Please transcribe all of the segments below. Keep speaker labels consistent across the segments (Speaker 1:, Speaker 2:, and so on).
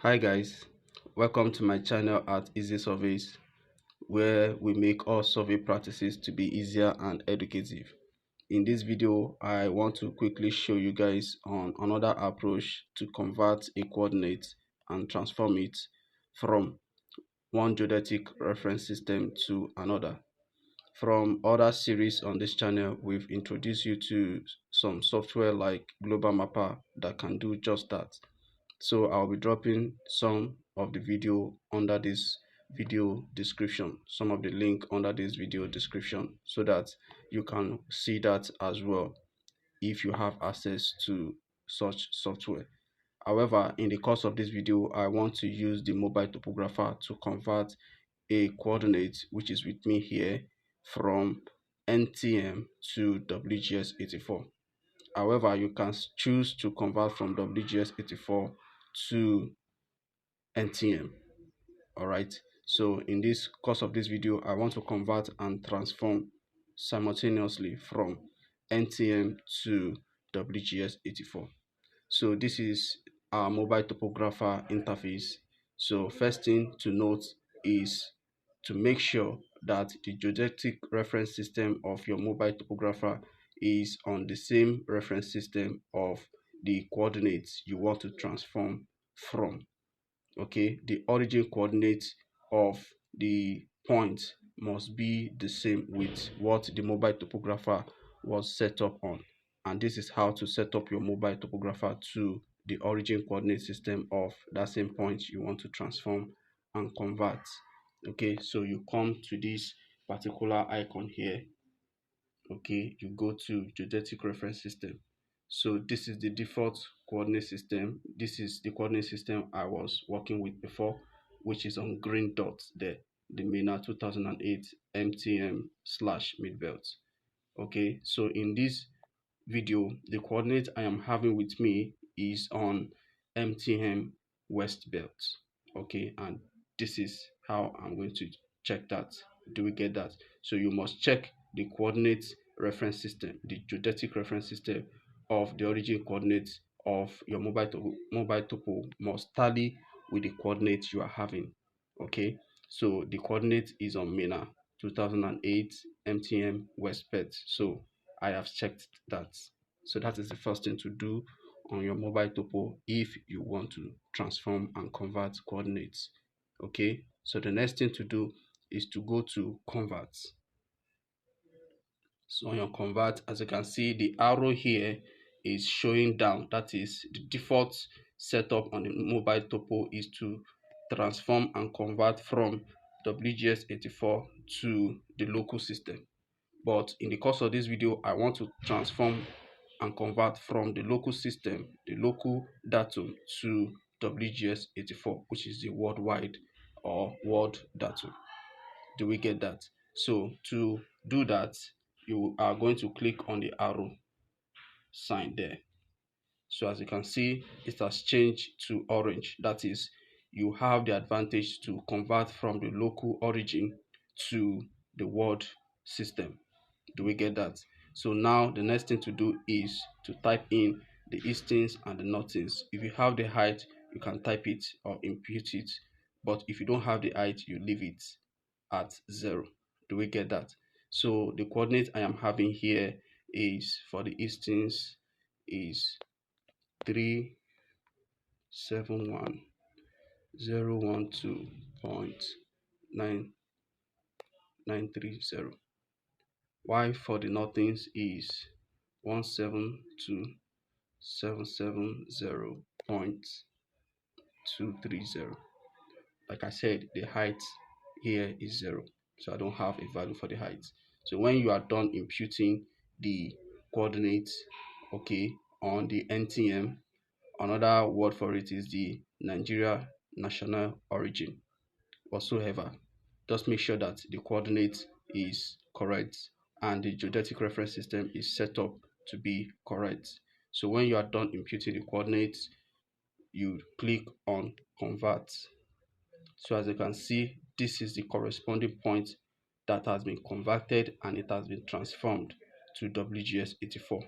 Speaker 1: Hi guys, welcome to my channel at Easy Surveys, where we make all survey practices to be easier and educative. In this video, I want to quickly show you guys on another approach to convert a coordinate and transform it from one geodetic reference system to another. From other series on this channel, we've introduced you to some software like Global Mapper that can do just that. So I'll be dropping some of the video under this video description, some of the link under this video description, so that you can see that as well if you have access to such software. However, in the course of this video, I want to use the mobile topographer to convert a coordinate, which is with me here, from NTM to WGS84. However, you can choose to convert from WGS84 to NTM. All right, so in this course of this video, I want to convert and transform simultaneously from NTM to WGS84. So this is our mobile topographer interface. So first thing to note is to make sure that the geodetic reference system of your mobile topographer is on the same reference system of the coordinates you want to transform from. Okay, the origin coordinates of the point must be the same with what the mobile topographer was set up on, and this is how to set up your mobile topographer to the origin coordinate system of that same point you want to transform and convert. Okay, so you come to this particular icon here. Okay, you go to geodetic reference system. So this is the default coordinate system. This is the coordinate system I was working with before, which is on green dots there, the MENA 2008 MTM/midbelt. Okay, so in this video, the coordinate I am having with me is on MTM west belt. Okay, and this is how I'm going to check that. Do we get that? So you must check the coordinate reference system, the geodetic reference system of the origin coordinates of your mobile topo must tally with the coordinates you are having. Okay, so the coordinate is on MENA 2008 MTM west belt. So I have checked that. So that is the first thing to do on your mobile topo if you want to transform and convert coordinates. Okay, so the next thing to do is to go to convert. So on your convert, as you can see, the arrow here is showing down. That is the default setup on the mobile topo is to transform and convert from WGS84 to the local system. But in the course of this video, I want to transform and convert from the local system, the local datum, to WGS84, which is the worldwide or world datum. Do we get that? So to do that, you are going to click on the arrow sign there. So as you can see, it has changed to orange. That is, you have the advantage to convert from the local origin to the world system. Do we get that? So now the next thing to do is to type in the eastings and the northings. If you have the height, you can type it or impute it. But if you don't have the height, you leave it at 0. Do we get that? So the coordinate I am having here is for the eastings is 371.012.9930. While for the northings is 172.770.230. Like I said, the height here is 0, so I don't have a value for the height. So when you are done imputing the coordinates, okay, on the NTM, another word for it is the Nigeria national origin whatsoever. Just make sure that the coordinate is correct and the geodetic reference system is set up to be correct. So when you are done imputing the coordinates, you click on convert. So as you can see, this is the corresponding point that has been converted and it has been transformed to WGS84.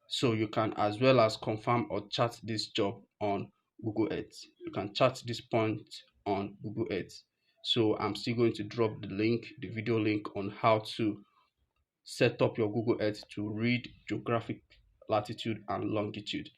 Speaker 1: So you can as well as confirm or chart this job on Google Earth. You can chart this point on Google Earth. So I'm still going to drop the link, the video link on how to set up your Google Earth to read geographic latitude and longitude.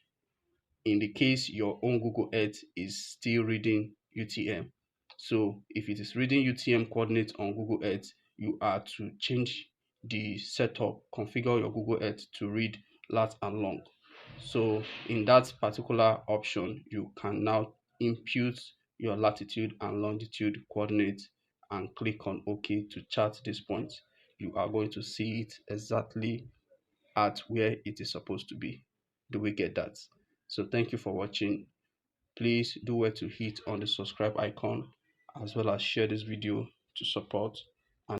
Speaker 1: In the case your own Google Earth is still reading UTM. So if it is reading UTM coordinates on Google Earth, you are to change the setup, configure your Google Earth to read lat and long. So in that particular option, you can now input your latitude and longitude coordinates and click on OK to chart this point. You are going to see it exactly at where it is supposed to be. Do we get that? So thank you for watching. Please do well to hit on the subscribe icon as well as share this video to support